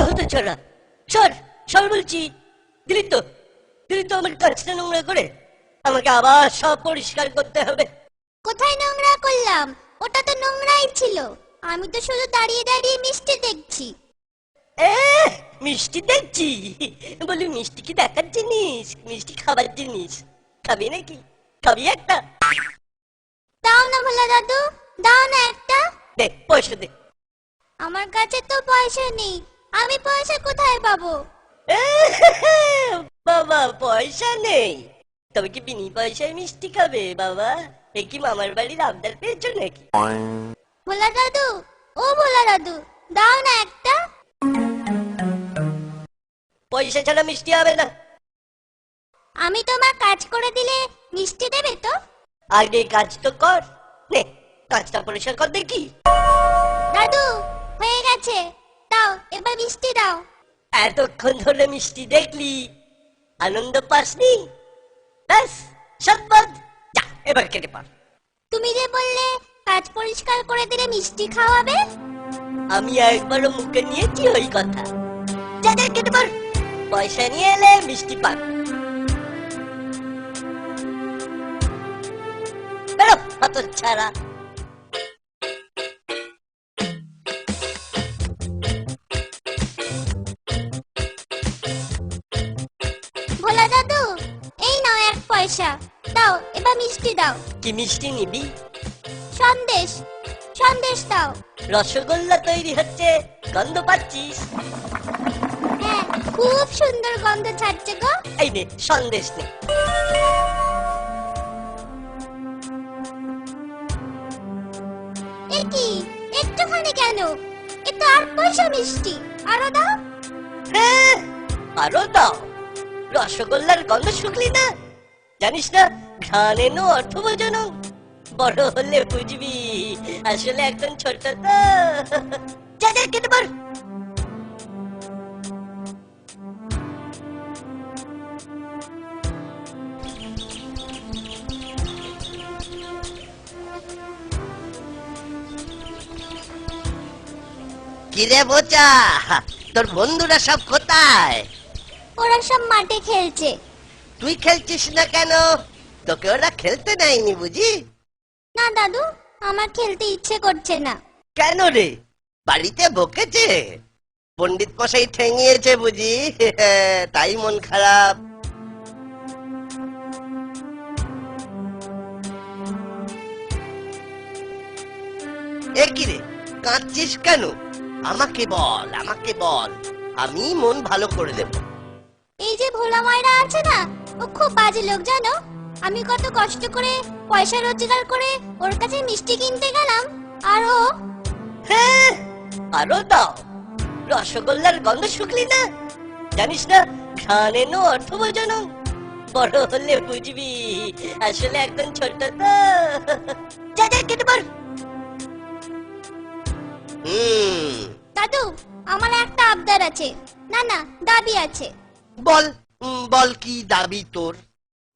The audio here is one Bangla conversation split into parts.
হতে ছড়া, সর সর বলছি। দিলি তো আমার কাজটা নোংরা করে, আমাকে আবার সব পরিষ্কার করতে হবে। কোথায় নোংরা করলাম? ওটা তো নোংরাই ছিল। আমি তো শুধু দাঁড়িয়ে দাঁড়িয়ে মিষ্টি দেখছি। এ মিষ্টি দেখছি? বলি মিষ্টি কি দেখার জিনিস, মিষ্টি খাবার জিনিস? খাবি নাকি? খাবি একটা? দাও না ভোলা দাদু, দাও না একটা। দে পয়সা দে। আমার কাছে তো পয়সা নেই, আমি পয়সা কোথায় পাবো? বাবা পয়সা নেই, তবে কি বিনি পয়সায় মিষ্টি খাবে বাবা? এ কি মামার বাড়ির আবদার পেয়েছো নাকি? ভোলা দাদু, ও ভোলা দাদু, দাও না একটা। পয়সা ছাড়া মিষ্টি হবে না। আমি তোমার কাজ করে দিলে মিষ্টি দেবে তো? আগে কাজ তো কর, নে কাজটা পরিষ্কার কর দেখি। দাদু হয়ে গেছে, দাও এবার মিষ্টি দাও। এতক্ষণ ধরে মিষ্টি দেখলি, আনন্দ পাসনি? ব্যাস সব বাদ, যা এবার কেটে পার। তুমি যে বললে কাজ পরিষ্কার করে দিলে মিষ্টি খাওয়াবে। আমি একবারও মুখে নিয়েছি ওই কথা। যা যা কেটে পার, পয়সা নিয়ে এলে মিষ্টি পার। বেরো হতচ্ছাড়া। ভোলা দাদু, এই নাও 1 পয়সা, দাও এবার মিষ্টি দাও। কি মিষ্টি নিবি? সন্দেশ, সন্দেশ দাও। রসগোল্লা তৈরি হচ্ছে, গন্ধ পাচ্ছিস? হ্যাঁ, খুব সুন্দর গন্ধ ছাড়ছে গো। এই নে সন্দেশ নে। এ কি, একটুখানি কেন? এ তো 8 পয়সা মিষ্টি, আরো দাও। হ্যাঁ আরো দাও। রসগোল্লার গন্ধ শুকলি না? জানিস না ঘ্রাণ এনো অর্থ বোঝানো? বড় হলে বুঝবি, আসলে একদম ছোট তো। যা যা কেটে পার। কিরে বোচা, তোর বন্ধুরা সব কোথায়? ওরা সব মাঠে খেলছে। তুই খেলছিস না কেন? তোকে ওরা খেলতে দেয়নি বুঝি? না দাদু, আমার খেলতে ইচ্ছে করছে না। কেন রে, বাড়িতে বকেছে? পণ্ডিত মশাই ঠেঙিয়েছে বুঝি? তাই মন খারাপ। এ কি রে, কাঁদছিস কেন? আমাকে বল, আমাকে বল, আমি মন ভালো করে দেব। এই যে ভোলা ময়রা আছে না, ও খুব বাজে লোক জানো। আমি কত কষ্ট করে পয়সা রোজগার করে ওর কাছে মিষ্টি কিনতে গেলাম, আর ও। হ্যাঁ আরো দাও। রসগোল্লার গন্ধ শুকলি না? জানিস না ঘ্রাণ এনো অর্থ বোঝানো? বড় হলে বুঝবি, আসলে একদম ছোট তো। যা যা কেটে পার। দাদু, আমার একটা আবদার আছে, না না দাবি আছে। বল, বল কি দাবি তোর?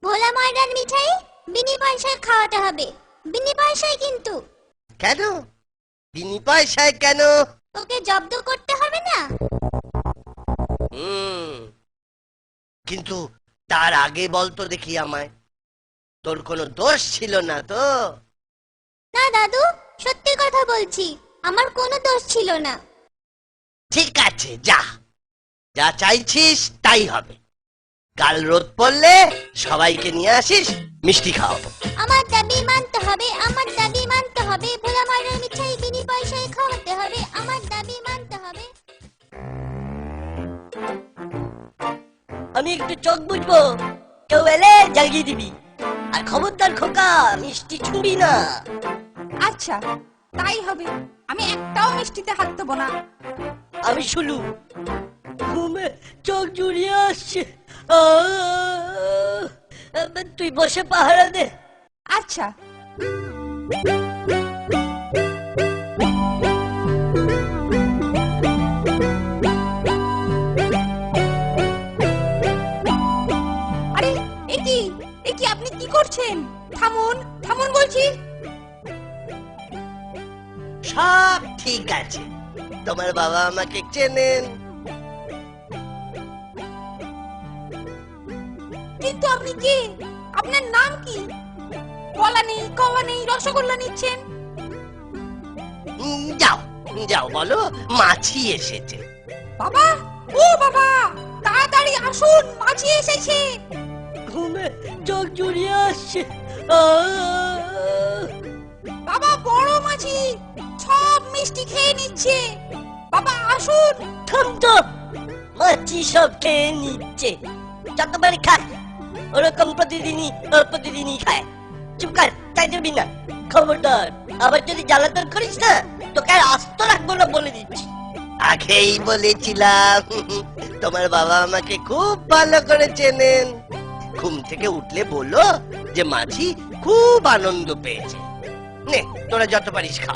ভোলা ময়রার মিঠাই বিনি পয়সায় খাওয়াতে হবে, বিনি পয়সায় কিন্তু। কেন বিনি পয়সায় কেন? ওকে জব্দ করতে হবে না? কিন্তু তার আগে বল তো দেখি আমায়, তোর কোনো দোষ ছিল না তো? না দাদু, সত্যি কথা বলছি, আমার কোনো দোষ ছিল না। ঠিক আছে, যা যা চাইছিস তাই হবে। কাল রোদ পড়লে সবাইকে নিয়ে আসিস, মিষ্টি খাওয়াবো। আমার দাবি মানতে হবে, আমার দাবি মানতে হবে। ভোলা ময়রার মিঠাই বিনি পয়সায় খাওয়াতে হবে, আমার দাবি মানতে হবে। আমি একটু চোখ বুঝবো, কেউ এলে জাগিয়ে দিবি। আর খবরদার খোকা, মিষ্টি ছুঁবি না। আচ্ছা তাই হবে, আমি একটাও মিষ্টিতে হাত দেবো না। আমি শুলু, ঘুমে চোখ জুড়িয়ে আসছে। তুই বসে পাহারা দে। আচ্ছা। আরে এ কি আপনি কি করছেন? থামুন থামুন বলছি। সব ঠিক আছে, তোমার বাবা আমাকে চেনেন, কিন্তু আপনি কে? আপনার নাম কি? বলা নেই, কওয়া নেই, রসগোল্লা নিচ্ছেন। যাও যাও বলো মাছি এসেছে। বাবা, ও বাবা, তাড়াতাড়ি আসুন, মাছি এসেছে। ঘুমে চোখ জুড়িয়ে আসছে। বাবা, বড় মাছি সব মিষ্টি খেয়ে নিচ্ছে। বাবা আসুন। থাম তো, মাছি সব খেয়ে নিচ্ছে। যতবারই খায় ওরকম প্রতিদিনই খায়। চুপ কর, তাই যাবি না। খবরদার, আবার যদি জ্বালাতন করিস না তোকে আর আস্ত রাখবো না বলে দিচ্ছি। আগেই বলেছিলাম তোমার বাবা আমাকে খুব ভালো করে চেনেন। ঘুম থেকে উঠলে বলো যে মাছি খুব আনন্দ পেয়েছে। নে তোরা যত পারিস খা।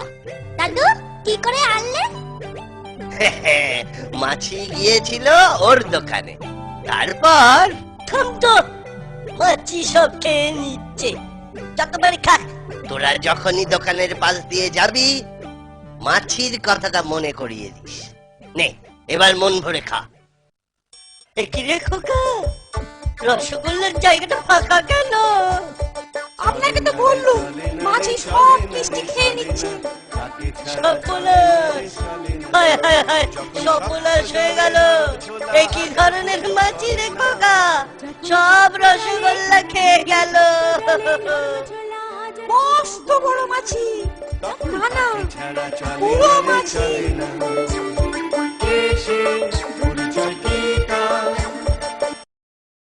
দাদু কি করে আনলে? মাছি গিয়েছিল ওর দোকানে, তারপর থাম তো, মাছি সব খেয়ে নিচ্ছে। যতবারই খা। তোরা যখনই দোকানের পাশ দিয়ে যাবি মাছির কথাটা মনে করিয়ে দিস। নে এবার মন ভরে খা। কি রে খোকা, রসগোল্লার জায়গাটা ফাঁকা কেন? আপনাকে তো বললুম, মাছি সব মিষ্টি খেয়ে নিচ্ছে। সর্বনাশ, হায় হায় হায়, সর্বনাশ হয়ে গেল। এ কি ধরনের মাছি রে খোকা, সব রসগোল্লা খেয়ে গেল। মস্ত বড় মাছি, না না, পুরো মাছি।